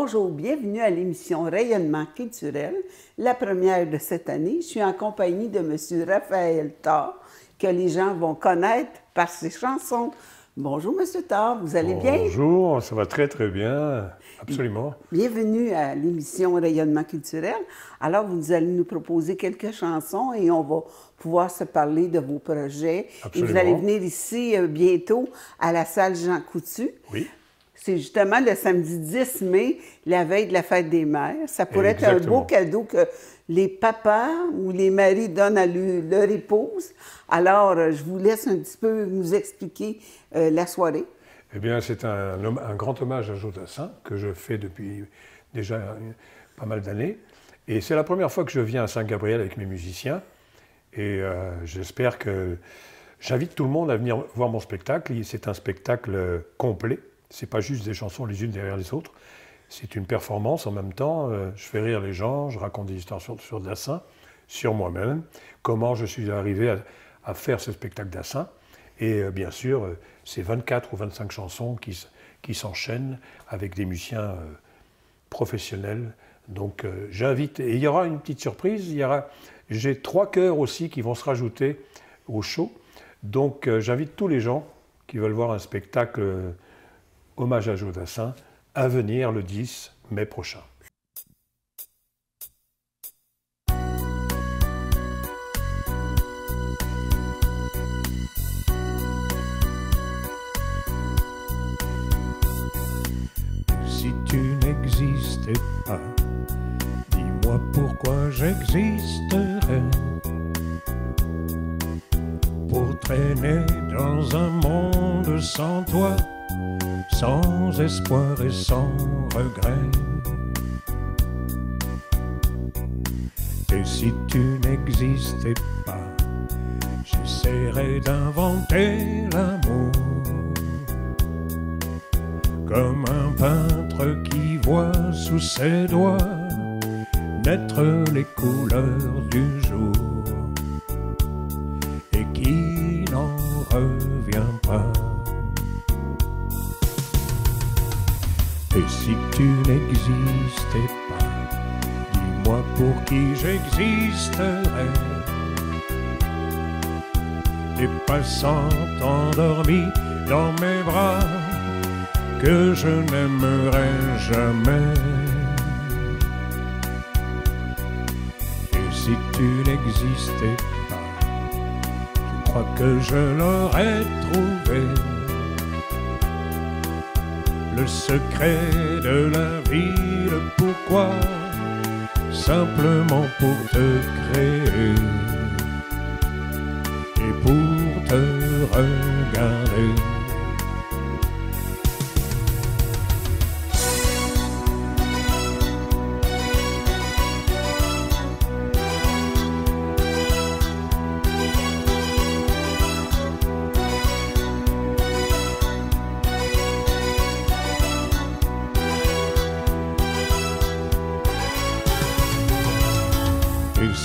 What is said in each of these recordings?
Bonjour, bienvenue à l'émission Rayonnement culturel, la première de cette année. Je suis en compagnie de M. Raphaël Thard, que les gens vont connaître par ses chansons. Bonjour, M. Thard, vous allez bien? Bonjour, ça va très très bien, absolument. Bienvenue à l'émission Rayonnement culturel. Alors, vous allez nous proposer quelques chansons et on va pouvoir se parler de vos projets. Absolument. Et vous allez venir ici bientôt à la salle Jean Coutu. Oui. C'est justement le samedi 10 mai, la veille de la fête des mères. Ça pourrait être un beau cadeau que les papas ou les maris donnent à leur épouse. Alors, je vous laisse un petit peu nous expliquer la soirée. Eh bien, c'est un grand hommage à Jodassin que je fais depuis déjà pas mal d'années. Et c'est la première fois que je viens à Saint-Gabriel avec mes musiciens. Et j'espère que j'invite tout le monde à venir voir mon spectacle. C'est un spectacle complet. C'est pas juste des chansons les unes derrière les autres. C'est une performance en même temps. Je fais rire les gens, je raconte des histoires sur Dassin, sur moi-même, comment je suis arrivé à faire ce spectacle Dassin. Et bien sûr, c'est 24 ou 25 chansons qui s'enchaînent avec des musiciens professionnels. Donc j'invite, et il y aura une petite surprise, j'ai 3 chœurs aussi qui vont se rajouter au show. Donc j'invite tous les gens qui veulent voir un spectacle hommage à Jodassin à venir le 10 mai prochain. Si tu n'existais pas, dis-moi pourquoi j'existerais. Pour traîner dans un monde sans toi, sans espoir et sans regret. Et si tu n'existais pas, j'essaierais d'inventer l'amour, comme un peintre qui voit sous ses doigts naître les couleurs du jour et qui n'en revient pas. Et si tu n'existais pas, dis-moi pour qui j'existerais. Des passants endormis dans mes bras que je n'aimerais jamais. Et si tu n'existais pas, je crois que je l'aurais trouvé. Le secret de la vie, le pourquoi, simplement pour te créer et pour te regarder.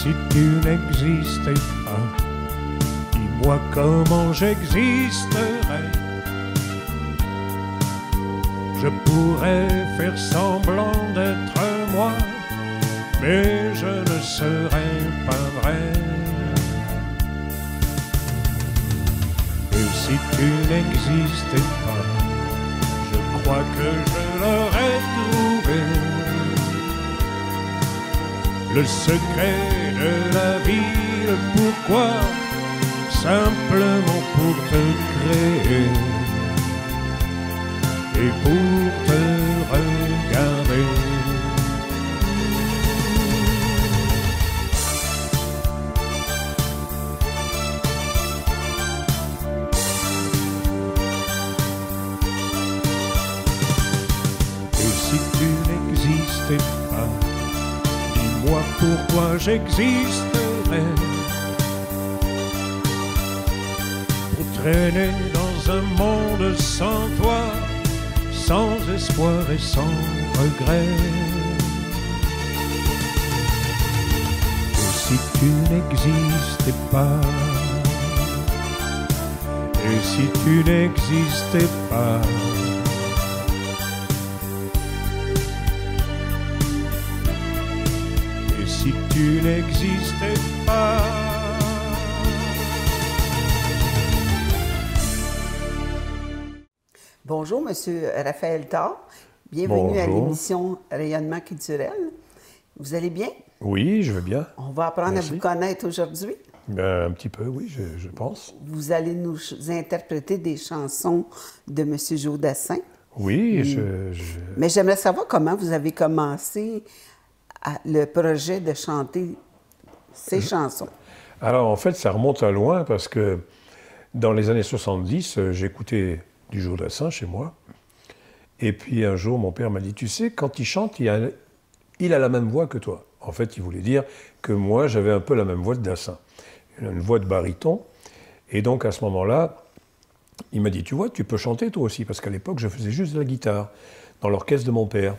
Si tu n'existais pas, dis-moi comment j'existerais. Je pourrais faire semblant d'être moi, mais je ne serais pas vrai. Et si tu n'existais pas, je crois que je l'aurais trouvé. Le secret de la vie, le pourquoi, simplement pour te créer et pour te regarder. Et si tu n'existais pas, dis-moi pourquoi j'existerais. Pour traîner dans un monde sans toi, sans espoir et sans regret. Et si tu n'existais pas, et si tu n'existais pas, si tu n'existais pas. Bonjour, Monsieur Raphaël Thor. Bienvenue à l'émission Rayonnement culturel. Vous allez bien? Oui, je vais bien. On va apprendre à vous connaître aujourd'hui. Un petit peu, oui, je pense. Vous allez nous interpréter des chansons de M. Joe Dassin. Oui, Mais j'aimerais savoir comment vous avez commencé le projet de chanter ces chansons. Alors, en fait, ça remonte à loin parce que dans les années 70, j'écoutais du Joe Dassin chez moi. Et puis un jour, mon père m'a dit, tu sais, quand il chante, il a la même voix que toi. En fait, il voulait dire que moi, j'avais un peu la même voix de Dassin. Une voix de baryton. Et donc, à ce moment-là, il m'a dit, tu vois, tu peux chanter toi aussi. Parce qu'à l'époque, je faisais juste de la guitare dans l'orchestre de mon père.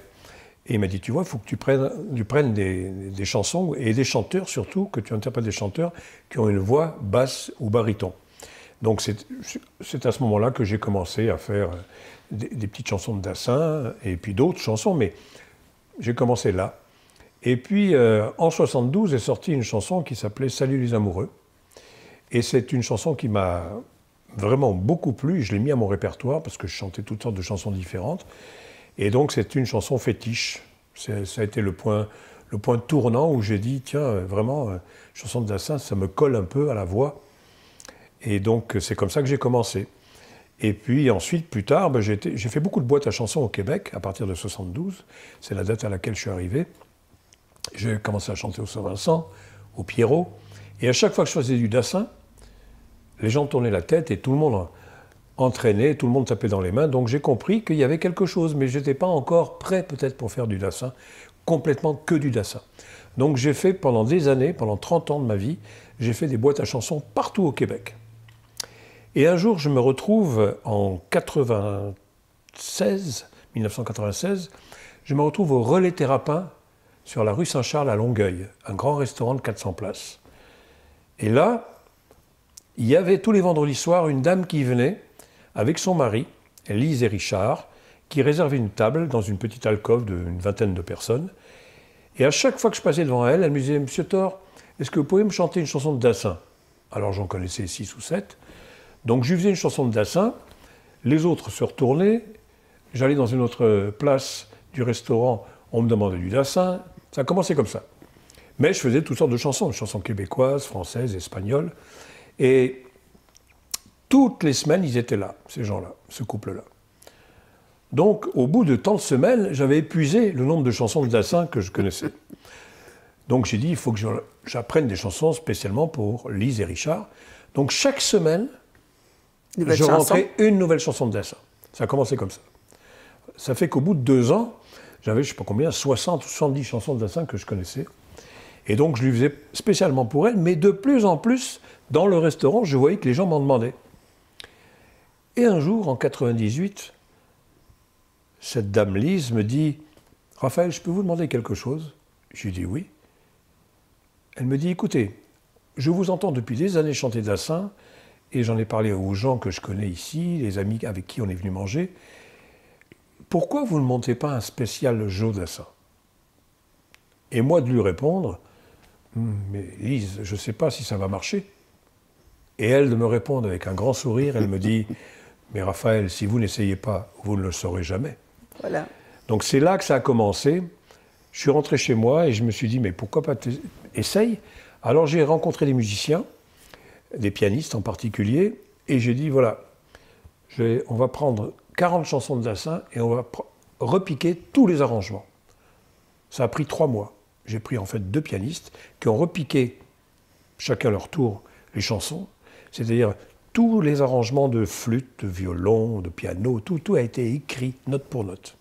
Et il m'a dit, tu vois, il faut que tu prennes des chansons et des chanteurs surtout, que tu interprètes des chanteurs qui ont une voix basse ou baryton. Donc, c'est à ce moment-là que j'ai commencé à faire des petites chansons de Dassin et puis d'autres chansons, mais j'ai commencé là. Et puis, en 72 est sortie une chanson qui s'appelait « Salut les amoureux ». Et c'est une chanson qui m'a vraiment beaucoup plu. Je l'ai mis à mon répertoire parce que je chantais toutes sortes de chansons différentes. Et donc, c'est une chanson fétiche. Ça a été le point tournant où j'ai dit, tiens, vraiment, chanson de Dassin, ça me colle un peu à la voix. Et donc, c'est comme ça que j'ai commencé. Et puis ensuite, plus tard, j'ai fait beaucoup de boîtes à chansons au Québec, à partir de 72. C'est la date à laquelle je suis arrivé. J'ai commencé à chanter au Saint-Vincent, au Pierrot. Et à chaque fois que je faisais du Dassin, les gens tournaient la tête et tout le monde entraînait, tout le monde tapait dans les mains. Donc j'ai compris qu'il y avait quelque chose, mais je n'étais pas encore prêt peut-être pour faire du Dassin, complètement que du Dassin. Donc j'ai fait pendant des années, pendant 30 ans de ma vie, j'ai fait des boîtes à chansons partout au Québec. Et un jour, je me retrouve en 1996, je me retrouve au Relais Thérapin sur la rue Saint-Charles à Longueuil, un grand restaurant de 400 places. Et là, il y avait tous les vendredis soirs une dame qui venait avec son mari, Lise et Richard, qui réservait une table dans une petite alcôve d'une vingtaine de personnes. Et à chaque fois que je passais devant elle, elle me disait « Monsieur Thor, est-ce que vous pouvez me chanter une chanson de Dassin ?» Alors j'en connaissais 6 ou 7. Donc je lui faisais une chanson de Dassin, les autres se retournaient, j'allais dans une autre place du restaurant, on me demandait du Dassin, ça a commencé comme ça. Mais je faisais toutes sortes de chansons québécoises, françaises, espagnoles, et toutes les semaines, ils étaient là, ces gens-là, ce couple-là. Donc au bout de tant de semaines, j'avais épuisé le nombre de chansons de Dassin que je connaissais. Donc j'ai dit, il faut que j'apprenne des chansons spécialement pour Lise et Richard. Donc chaque semaine, je rentrais une nouvelle chanson de Dassin. Ça a commencé comme ça. Ça fait qu'au bout de 2 ans, j'avais, je ne sais pas combien, 60 ou 70 chansons de Dassin que je connaissais. Et donc, je lui faisais spécialement pour elle, mais de plus en plus, dans le restaurant, je voyais que les gens m'en demandaient. Et un jour, en 98, cette dame Lise me dit « Raphaël, je peux vous demander quelque chose ?» Je lui dis « Oui ». Elle me dit « Écoutez, je vous entends depuis des années chanter Dassin, et j'en ai parlé aux gens que je connais ici, les amis avec qui on est venu manger. Pourquoi vous ne montez pas un spécial Joe Dassin ?» Et moi de lui répondre, mais Lise, je ne sais pas si ça va marcher. Et elle de me répondre avec un grand sourire, elle me dit, mais Raphaël, si vous n'essayez pas, vous ne le saurez jamais. Voilà. Donc c'est là que ça a commencé. Je suis rentré chez moi et je me suis dit, mais pourquoi pas essaye. Alors j'ai rencontré des musiciens, des pianistes en particulier, et j'ai dit, voilà, on va prendre 40 chansons de Dassin et on va repiquer tous les arrangements. Ça a pris 3 mois. J'ai pris en fait 2 pianistes qui ont repiqué, chacun leur tour, les chansons, c'est-à-dire tous les arrangements de flûte, de violon, de piano, tout a été écrit note pour note.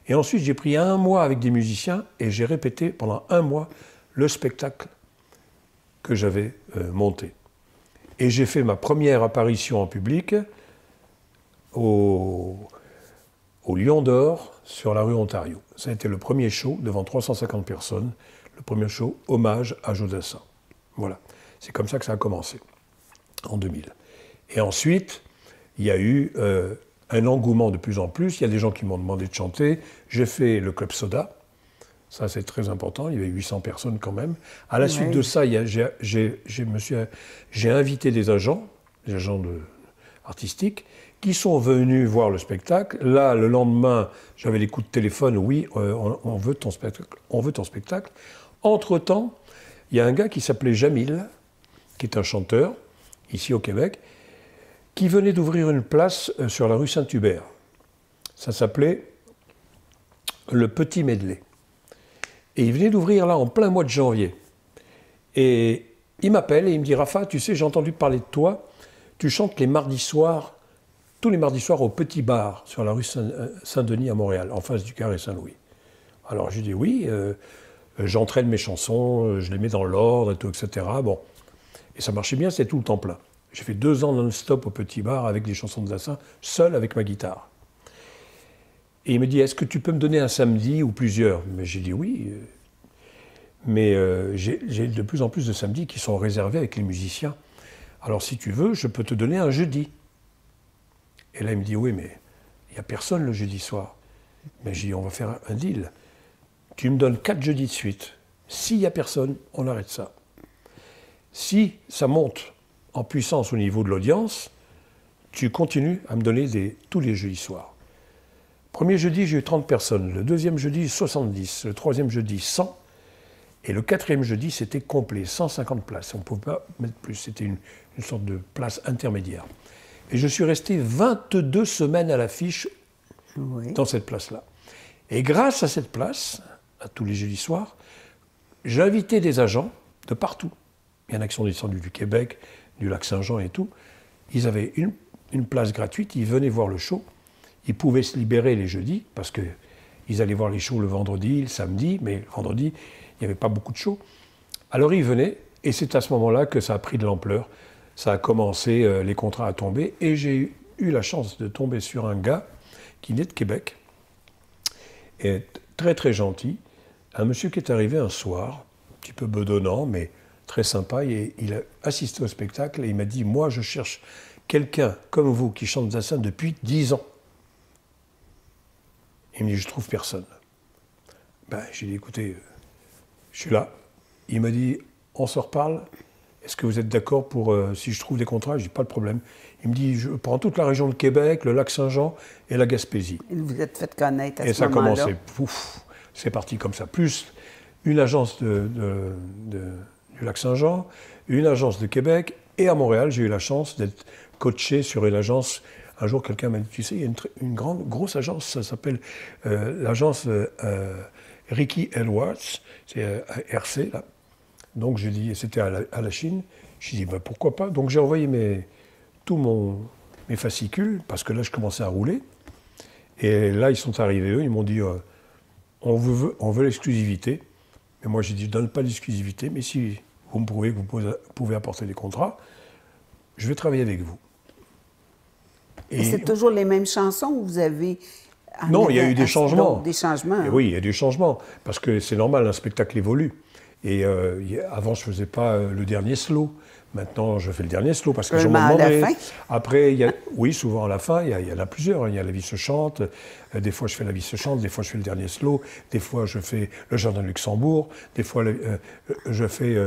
Et ensuite, j'ai pris 1 mois avec des musiciens et j'ai répété pendant 1 mois le spectacle que j'avais monté. Et j'ai fait ma première apparition en public au Lion d'Or sur la rue Ontario. Ça a été le premier show devant 350 personnes, le premier show hommage à Joe Dassin. Voilà, c'est comme ça que ça a commencé, en 2000. Et ensuite, il y a eu un engouement de plus en plus, il y a des gens qui m'ont demandé de chanter, j'ai fait le Club Soda, Ça, c'est très important. Il y avait 800 personnes quand même. À la suite de ça, j'ai invité des agents artistiques, qui sont venus voir le spectacle. Là, le lendemain, j'avais les coups de téléphone. Oui, on veut ton spectacle. Entre-temps, il y a un gars qui s'appelait Jamil, qui est un chanteur, ici au Québec, qui venait d'ouvrir une place sur la rue Saint-Hubert. Ça s'appelait le Petit Medley. Et il venait d'ouvrir là en plein mois de janvier. Et il m'appelle et il me dit « Rafa, tu sais, j'ai entendu parler de toi. Tu chantes les mardis soirs, tous les mardis soirs au Petit Bar sur la rue Saint-Denis à Montréal, en face du Carré Saint-Louis. » Alors je lui dis « Oui, j'entraîne mes chansons, je les mets dans l'ordre, et tout, etc. » Bon. Et ça marchait bien, c'était tout le temps plein. J'ai fait 2 ans non-stop au Petit Bar avec des chansons de Dassin, seul avec ma guitare. Et il me dit, est-ce que tu peux me donner un samedi ou plusieurs? Mais j'ai dit oui. Mais j'ai de plus en plus de samedis qui sont réservés avec les musiciens. Alors si tu veux, je peux te donner un jeudi. Et là, il me dit, oui, mais il n'y a personne le jeudi soir. Mais j'ai dit, on va faire un deal. Tu me donnes 4 jeudis de suite. S'il n'y a personne, on arrête ça. Si ça monte en puissance au niveau de l'audience, tu continues à me donner tous les jeudis soirs. Premier jeudi, j'ai eu 30 personnes. Le deuxième jeudi, 70. Le troisième jeudi, 100. Et le quatrième jeudi, c'était complet, 150 places. On ne pouvait pas mettre plus. C'était une sorte de place intermédiaire. Et je suis resté 22 semaines à l'affiche dans cette place-là. Et grâce à cette place, à tous les jeudis soirs, j'ai invité des agents de partout. Il y en a qui sont descendus du Québec, du Lac-Saint-Jean et tout. Ils avaient une place gratuite, ils venaient voir le show. Ils pouvaient se libérer les jeudis, parce qu'ils allaient voir les shows le vendredi, le samedi, mais le vendredi, il n'y avait pas beaucoup de shows. Alors ils venaient, et c'est à ce moment-là que ça a pris de l'ampleur. Ça a commencé, les contrats à tomber, et j'ai eu la chance de tomber sur un gars qui naît de Québec, et très très gentil, un monsieur qui est arrivé un soir, un petit peu bedonnant, mais très sympa, et il a assisté au spectacle, et il m'a dit, moi je cherche quelqu'un comme vous qui chante Dassin depuis 10 ans. Il me dit, je trouve personne. Ben, j'ai dit, écoutez, je suis là. Il m'a dit, on se reparle. Est-ce que vous êtes d'accord pour, si je trouve des contrats? Je dis, pas de problème. Il me dit, je prends toute la région de Québec, le Lac-Saint-Jean et la Gaspésie. Et vous êtes fait connaître à ce moment-là. Et ça a commencé, pouf, c'est parti comme ça. Plus une agence du Lac-Saint-Jean, une agence de Québec, et à Montréal, j'ai eu la chance d'être coaché sur une agence. Un jour, quelqu'un m'a dit, tu sais, il y a une grosse agence, ça s'appelle l'agence Ricky Edwards, c'est RC, là. Donc j'ai dit, c'était à la Chine, j'ai dit, ben, pourquoi pas. Donc j'ai envoyé tous mes fascicules, parce que là, je commençais à rouler. Et là, ils sont arrivés, eux, ils m'ont dit, on veut l'exclusivité. Mais moi, j'ai dit, je ne donne pas l'exclusivité, mais si vous me prouvez que vous pouvez apporter des contrats, je vais travailler avec vous. Et c'est toujours les mêmes chansons où vous avez... Non, il y a eu des changements. Des changements. Oui, il y a des changements, parce que c'est normal, un spectacle évolue. Et avant, je ne faisais pas le dernier slow. Maintenant, je fais le dernier slow parce que j'en m'en demandais. Après, oui, souvent à la fin, il y en a plusieurs. Il y a La vie se chante. Des fois, je fais La vie se chante. Des fois, je fais le dernier slow. Des fois, je fais Le jardin de Luxembourg. Des fois, je fais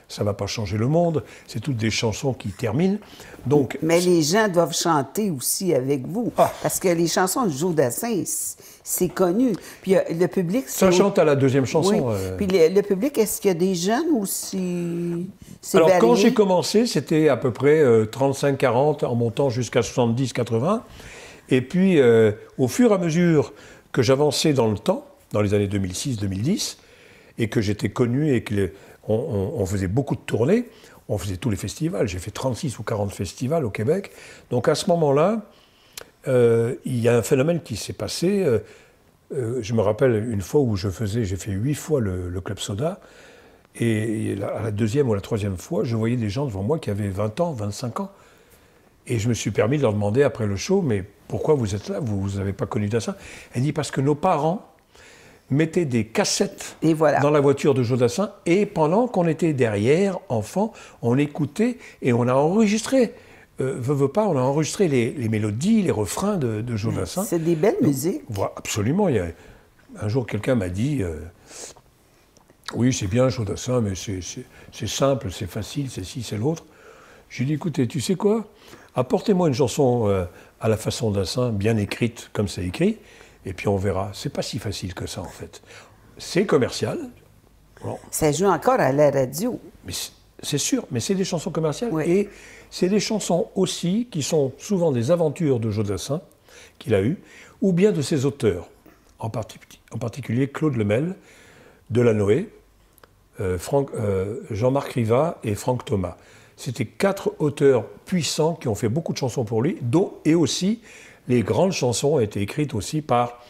Ça va pas changer le monde. C'est toutes des chansons qui terminent. Donc, mais les gens doivent chanter aussi avec vous. Parce que les chansons de Joe Dassin, c'est connu. Puis le public... Ça chante à la deuxième chanson. Oui. Puis le public, est-ce qu'il y a des jeunes aussi? Alors, quand j'ai commencé, c'était à peu près 35-40, en montant jusqu'à 70-80. Et puis, au fur et à mesure que j'avançais dans le temps, dans les années 2006-2010, et que j'étais connu et qu'on faisait beaucoup de tournées, on faisait tous les festivals. J'ai fait 36 ou 40 festivals au Québec. Donc, à ce moment-là, il y a un phénomène qui s'est passé. Je me rappelle une fois où j'ai fait 8 fois le Club Soda. Et à la deuxième ou la troisième fois, je voyais des gens devant moi qui avaient 20 ans, 25 ans. Et je me suis permis de leur demander après le show, mais pourquoi vous êtes là? Vous n'avez pas connu Dassin? Elle dit, parce que nos parents mettaient des cassettes dans la voiture de Joe Dassin, et pendant qu'on était derrière, enfants, on écoutait et on a enregistré. Veut pas, on a enregistré les mélodies, les refrains de Joe Dassin. C'est des belles musiques. Voilà, absolument. un jour, quelqu'un m'a dit oui, c'est bien Jodassin, mais c'est simple, c'est facile, c'est ci, c'est l'autre. J'ai dit, écoutez, tu sais quoi? Apportez-moi une chanson à la façon d'Assin, bien écrite, comme c'est écrit, et puis on verra. C'est pas si facile que ça, en fait. C'est commercial. Bon. Ça joue encore à la radio. Mais c'est sûr, mais c'est des chansons commerciales. Oui. Et c'est des chansons aussi qui sont souvent des aventures de Jodassin, qu'il a eues, ou bien de ses auteurs, en particulier Claude Lemel, Delanoë, Jean-Marc Rivat et Franck Thomas. C'était 4 auteurs puissants qui ont fait beaucoup de chansons pour lui, et aussi les grandes chansons ont été écrites aussi par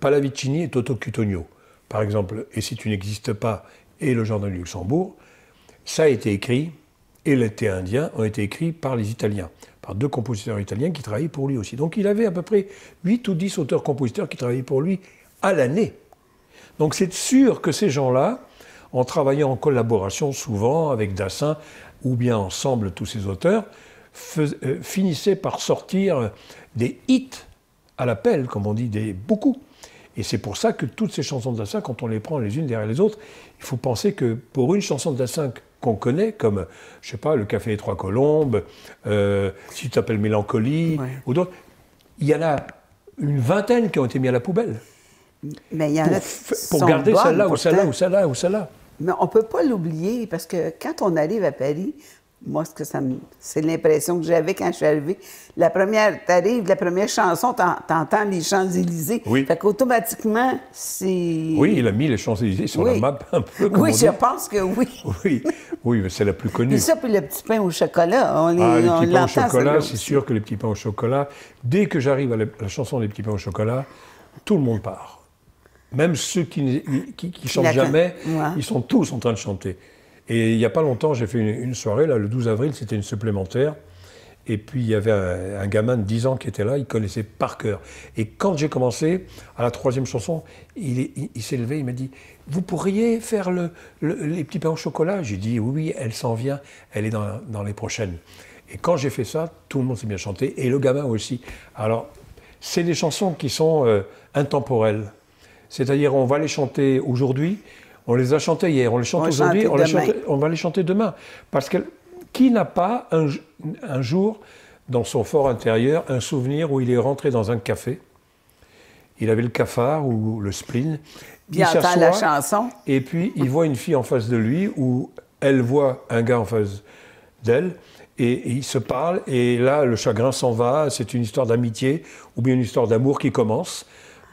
Pallavicini et Toto Cutugno. Par exemple, Et si tu n'existes pas et Le Jardin du Luxembourg, ça a été écrit, et L'été indien ont été écrits par les Italiens, par 2 compositeurs italiens qui travaillaient pour lui aussi. Donc il avait à peu près 8 ou 10 auteurs-compositeurs qui travaillaient pour lui à l'année. Donc c'est sûr que ces gens-là, en travaillant en collaboration souvent avec Dassin, ou bien ensemble tous ces auteurs, finissaient par sortir des hits à l'appel, comme on dit, beaucoup. Et c'est pour ça que toutes ces chansons de Dassin, quand on les prend les unes derrière les autres, il faut penser que pour une chanson de Dassin qu'on connaît, comme, je sais pas, Le Café des Trois Colombes, Si tu t'appelles Mélancolie, ouais, ou d'autres, il y en a une vingtaine qui ont été mis à la poubelle. Mais il y en a pour garder celle-là, ou celle-là, ou celle-là, ou celle-là. Mais on ne peut pas l'oublier, parce que quand on arrive à Paris, moi, c'est l'impression que j'avais quand je suis arrivée. T'arrives, la première chanson, t'entends les Champs-Élysées. Oui. Fait qu'automatiquement, c'est... Oui, il a mis les Champs-Élysées sur la map un peu. Oui, je pense que oui. Oui, mais c'est la plus connue. Et ça, puis le petit pain au chocolat, les petits pains au chocolat, c'est sûr que les petits pains au chocolat, dès que j'arrive à la chanson des petits pains au chocolat, tout le monde part. Même ceux qui chantent jamais, ouais, ils sont tous en train de chanter. Et il n'y a pas longtemps, j'ai fait une soirée, là, le 12 avril, c'était une supplémentaire. Et puis, il y avait un gamin de 10 ans qui était là, il connaissait par cœur. Et quand j'ai commencé, à la 3e chanson, il s'est levé, il m'a dit « Vous pourriez faire les petits pains au chocolat ?» J'ai dit « Oui, elle s'en vient, elle est dans les prochaines. » Et quand j'ai fait ça, tout le monde s'est bien chanté, et le gamin aussi. Alors, c'est des chansons qui sont intemporelles. C'est-à-dire, on va les chanter aujourd'hui, on les a chantées hier, on les chante aujourd'hui, on va les chanter demain. Parce que qui n'a pas un jour, dans son fort intérieur, un souvenir où il est rentré dans un café, il avait le cafard ou le spleen, il entend la chanson, et puis il voit une fille en face de lui, ou elle voit un gars en face d'elle, et ils se parlent, et là, le chagrin s'en va, c'est une histoire d'amitié, ou bien une histoire d'amour qui commence.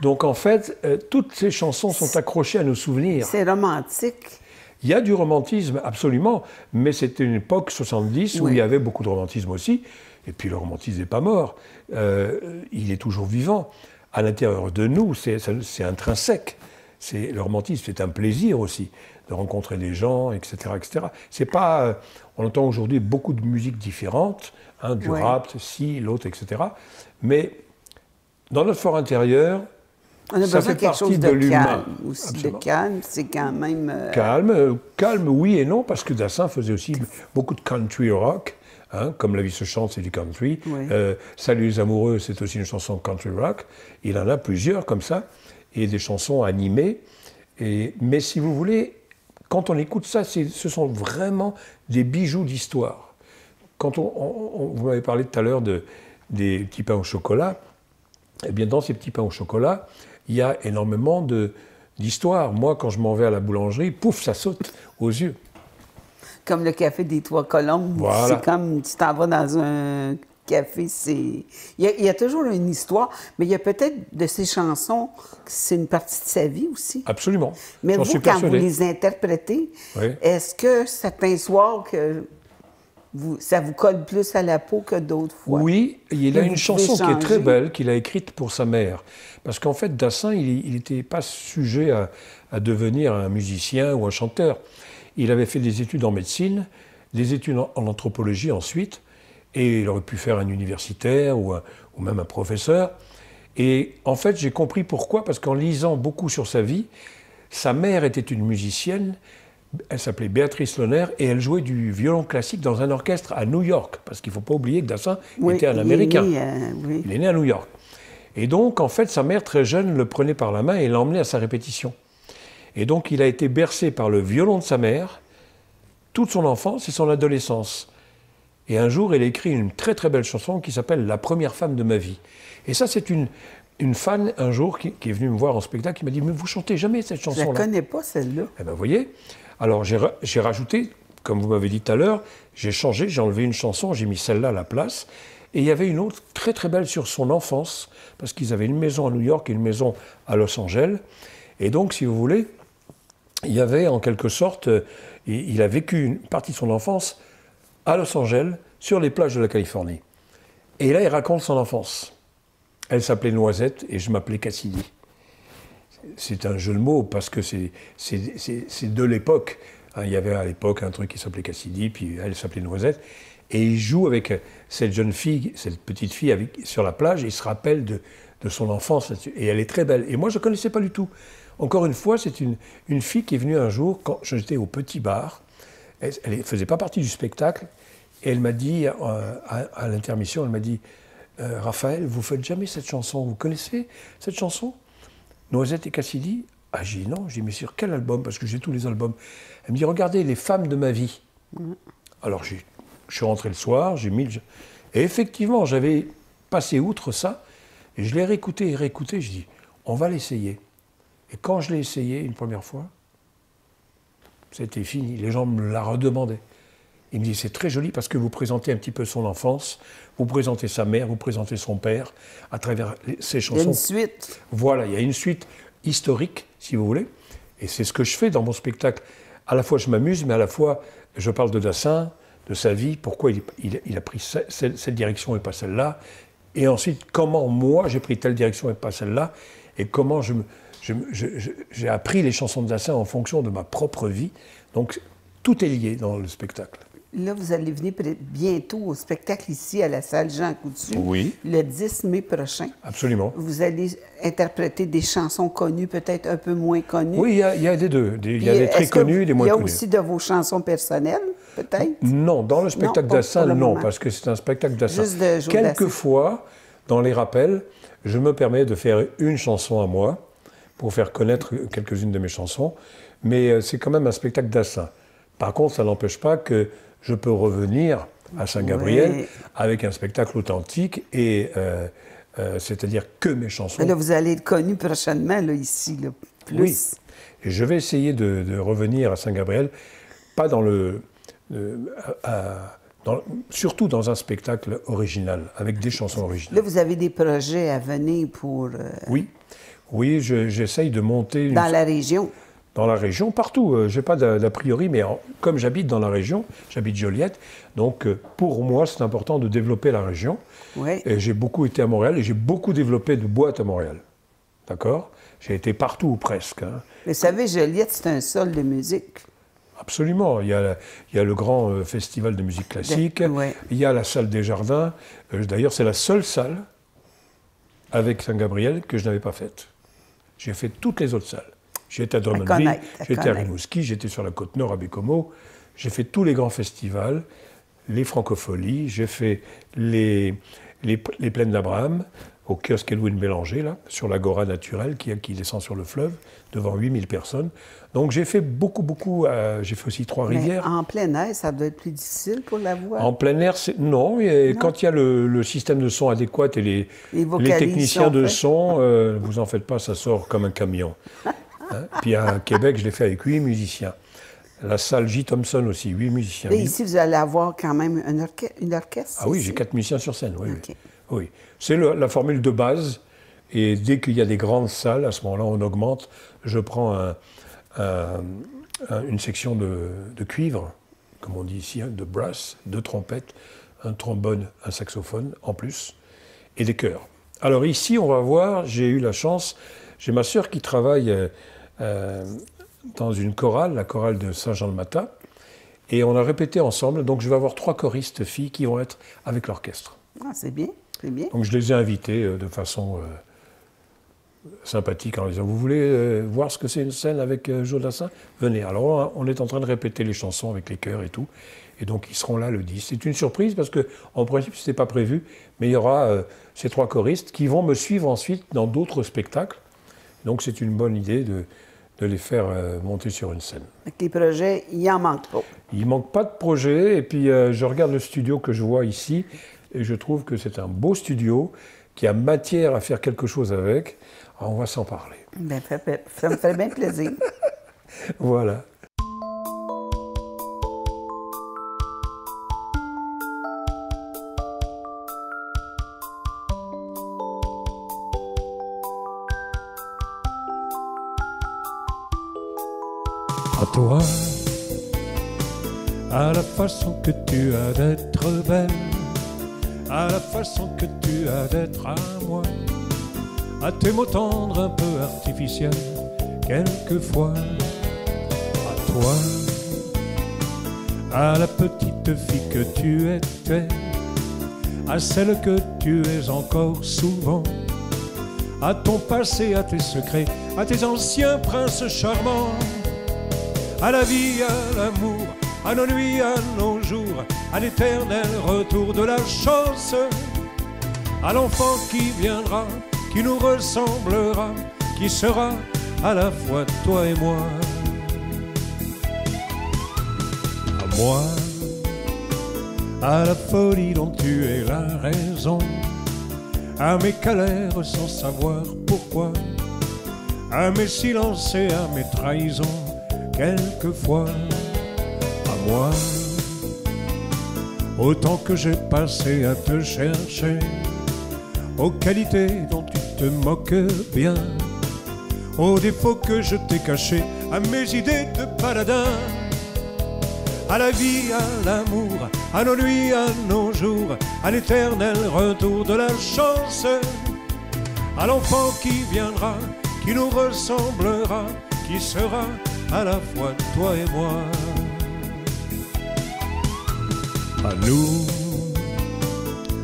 Donc en fait, toutes ces chansons sont accrochées à nos souvenirs. C'est romantique. Il y a du romantisme, absolument, mais c'était une époque 70 où il y avait beaucoup de romantisme aussi. Et puis le romantisme n'est pas mort, il est toujours vivant. À l'intérieur de nous, c'est intrinsèque. Le romantisme, c'est un plaisir aussi, de rencontrer des gens, etc. etc. C'est pas, on entend aujourd'hui beaucoup de musiques différentes, hein, du rap, ci, l'autre, etc. Mais dans notre fort intérieur, on a ça besoin fait quelque chose de l'humain. Calme aussi. De calme, c'est quand même... Calme, oui et non, parce que Dassin faisait aussi beaucoup de country rock, hein, comme La vie se chante, c'est du country. Oui. Salut les amoureux, c'est aussi une chanson country rock. Il en a plusieurs comme ça, et des chansons animées. Mais si vous voulez, quand on écoute ça, ce sont vraiment des bijoux d'histoire. Quand vous m'avez parlé tout à l'heure des petits pains au chocolat, eh bien dans ces petits pains au chocolat, il y a énormément d'histoire. Moi, quand je m'en vais à la boulangerie, pouf, ça saute aux yeux. Comme le Café des Trois Colombes. Voilà. C'est comme tu t'en vas dans un café, il y a toujours une histoire, mais il y a peut-être de ces chansons, c'est une partie de sa vie aussi. Absolument. Mais vous, quand vous les interprétez, oui, est-ce que certains soirs que ça vous colle plus à la peau que d'autres fois? Oui, il a une chanson qui est très belle, qu'il a écrite pour sa mère. Parce qu'en fait, Dassin, il n'était pas sujet à devenir un musicien ou un chanteur. Il avait fait des études en médecine, des études en anthropologie ensuite, et il aurait pu faire un universitaire ou même un professeur. Et en fait, j'ai compris pourquoi, parce qu'en lisant beaucoup sur sa vie, sa mère était une musicienne. Elle s'appelait Béatrice Loner et elle jouait du violon classique dans un orchestre à New York. Parce qu'il ne faut pas oublier que Dassin était un Américain. Il est né à New York. Et donc, en fait, sa mère, très jeune, le prenait par la main et l'emmenait à sa répétition. Et donc, il a été bercé par le violon de sa mère toute son enfance et son adolescence. Et un jour, il a écrit une très très belle chanson qui s'appelle « La première femme de ma vie ». Et ça, c'est une fan, un jour, qui est venue me voir en spectacle, qui m'a dit « Mais vous chantez jamais cette chanson-là ». Je ne la connais pas, celle-là. Eh bien, vous voyez. Alors, j'ai rajouté, comme vous m'avez dit tout à l'heure, j'ai changé, j'ai enlevé une chanson, j'ai mis celle-là à la place. Et il y avait une autre très très belle sur son enfance, parce qu'ils avaient une maison à New York et une maison à Los Angeles. Et donc, si vous voulez, il y avait en quelque sorte, il a vécu une partie de son enfance à Los Angeles, sur les plages de la Californie. Et là, il raconte son enfance. Elle s'appelait Noisette et je m'appelais Cassidy. C'est un jeu de mots parce que c'est de l'époque. Il y avait à l'époque un truc qui s'appelait Cassidy, puis elle s'appelait Noisette. Et il joue avec cette jeune fille, cette petite fille sur la plage, et il se rappelle de son enfance. Et elle est très belle. Et moi, je ne connaissais pas du tout. Encore une fois, c'est une fille qui est venue un jour, quand j'étais au petit bar. Elle ne faisait pas partie du spectacle. Et elle m'a dit, à l'intermission, elle m'a dit « Raphaël, vous ne faites jamais cette chanson. Vous connaissez cette chanson ? Noisette et Cassidy ?» Ah, j'ai dit non. J'ai dit « Mais sur quel album ? Parce que j'ai tous les albums. » Elle me dit « Regardez, les femmes de ma vie. » Alors, je suis rentré le soir, j'ai mis... Et effectivement, j'avais passé outre ça. Et je l'ai réécouté et réécouté. Je dis « On va l'essayer. » Et quand je l'ai essayé une première fois, c'était fini. Les gens me la redemandaient. Il me dit, c'est très joli parce que vous présentez un petit peu son enfance, vous présentez sa mère, vous présentez son père, à travers ses chansons. Il y a une suite. Voilà, il y a une suite historique, si vous voulez. Et c'est ce que je fais dans mon spectacle. À la fois, je m'amuse, mais à la fois, je parle de Dassin, de sa vie, pourquoi il a pris cette direction et pas celle-là. Et ensuite, comment moi, j'ai pris telle direction et pas celle-là. Et comment j'ai appris les chansons de Dassin en fonction de ma propre vie. Donc, tout est lié dans le spectacle. Là, vous allez venir bientôt au spectacle ici à la salle Jean Coutu. Oui. Le 10 mai prochain. Absolument. Vous allez interpréter des chansons connues, peut-être un peu moins connues. Oui, il y a des deux. Il y a des très connus et des moins connus. Il y a aussi de vos chansons personnelles, peut-être? Non, dans le spectacle Dassin, non, parce que c'est un spectacle Dassin. Juste de Joe Quelquefois, dans les rappels, je me permets de faire une chanson à moi pour faire connaître quelques-unes de mes chansons, mais c'est quand même un spectacle Dassin. Par contre, ça n'empêche pas que je peux revenir à Saint-Gabriel avec un spectacle authentique, et c'est-à-dire que mes chansons. Mais là, vous allez être connu prochainement, là, ici, là, plus. Oui, et je vais essayer de revenir à Saint-Gabriel, pas dans surtout dans un spectacle original, avec des chansons originales. Là, vous avez des projets à venir pour... Oui, j'essaye de monter... Dans la région? Dans la région, partout. Je n'ai pas d'a priori, mais comme j'habite dans la région, j'habite Joliette, donc pour moi, c'est important de développer la région. Oui. J'ai beaucoup été à Montréal et j'ai beaucoup développé de boîtes à Montréal. D'accord ? J'ai été partout ou presque. Hein. Mais vous savez, Joliette, c'est un sol de musique. Absolument. Il y a le grand festival de musique classique. Il y a la salle des Jardins. D'ailleurs, c'est la seule salle avec Saint-Gabriel que je n'avais pas faite. J'ai fait toutes les autres salles. J'étais à Drummondville, j'étais à Rimouski, j'étais sur la Côte-Nord à Bécomo. J'ai fait tous les grands festivals, les Francopholies, j'ai fait les Plaines d'Abraham, au kiosque Edwin Bélanger, là, sur l'Agora naturelle qui descend sur le fleuve, devant 8000 personnes. Donc j'ai fait beaucoup, j'ai fait aussi Trois-Rivières. En plein air, ça doit être plus difficile pour la voix? En plein air, non. Quand il y a le système de son adéquat et les techniciens de son, vous en faites pas, ça sort comme un camion. Hein? Puis à Québec, je l'ai fait avec 8 musiciens. La salle J. Thompson aussi, 8 musiciens. Et ici, vous allez avoir quand même une orchestre? Ah oui, j'ai 4 musiciens sur scène, oui. Okay. Oui. C'est la formule de base. Et dès qu'il y a des grandes salles, à ce moment-là, on augmente. Je prends une section de cuivre, comme on dit ici, hein, de brass, 2 trompettes, un trombone, un saxophone en plus, et des chœurs. Alors ici, on va voir, j'ai eu la chance, j'ai ma sœur qui travaille dans une chorale, la chorale de Saint-Jean-de-Mata, et on a répété ensemble, donc je vais avoir 3 choristes filles qui vont être avec l'orchestre. Ah, c'est bien, c'est bien. Donc je les ai invitées de façon sympathiques en disant « Vous voulez voir ce que c'est une scène avec Joe Dassin? Venez ». Alors on est en train de répéter les chansons avec les chœurs et tout. Et donc ils seront là le 10. C'est une surprise parce qu'en principe, ce n'était pas prévu, mais il y aura ces 3 choristes qui vont me suivre ensuite dans d'autres spectacles. Donc c'est une bonne idée de les faire monter sur une scène. Avec les projets, il n'y en manque pas. Il ne manque pas de projets. Et puis je regarde le studio que je vois ici et je trouve que c'est un beau studio qui a matière à faire quelque chose avec. Alors, on va s'en parler. Ben, ça me ferait bien plaisir. Voilà. À toi, à la façon que tu as d'être belle, à la façon que tu as d'être à moi, à tes mots tendres un peu artificiels, quelquefois. À toi, à la petite fille que tu étais, à celle que tu es encore souvent, à ton passé, à tes secrets, à tes anciens princes charmants. À la vie, à l'amour, à nos nuits, à nos jours, à l'éternel retour de la chance, à l'enfant qui viendra, qui nous ressemblera, qui sera à la fois toi et moi. À moi, à la folie dont tu es la raison, à mes colères sans savoir pourquoi, à mes silences et à mes trahisons. Quelquefois, à moi, autant que j'ai passé à te chercher, aux qualités dont tu te moques bien, aux défauts que je t'ai cachés, à mes idées de paladin, à la vie, à l'amour, à nos nuits, à nos jours, à l'éternel retour de la chance, à l'enfant qui viendra, qui nous ressemblera, qui sera à la fois toi et moi. À nous,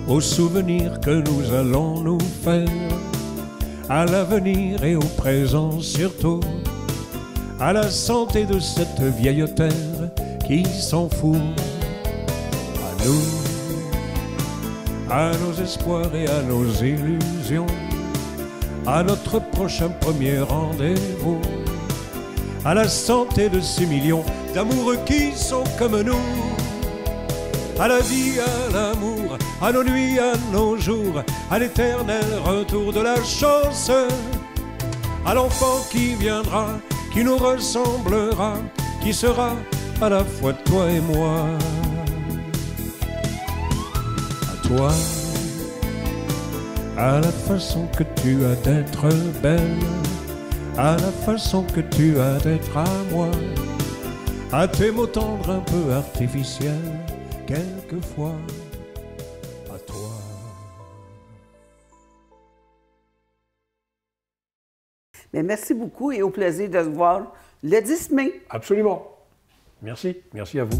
aux souvenirs que nous allons nous faire, à l'avenir et au présent surtout, à la santé de cette vieille terre qui s'en fout. À nous, à nos espoirs et à nos illusions, à notre prochain premier rendez-vous, à la santé de ces millions d'amoureux qui sont comme nous, à la vie, à l'amour, à nos nuits, à nos jours, à l'éternel retour de la chance, à l'enfant qui viendra, qui nous ressemblera, qui sera à la fois toi et moi. À toi, à la façon que tu as d'être belle, à la façon que tu as d'être à moi, à tes mots tendres un peu artificiels, quelquefois, à toi. Mais merci beaucoup et au plaisir de se voir le 10 mai. Absolument. Merci. Merci à vous.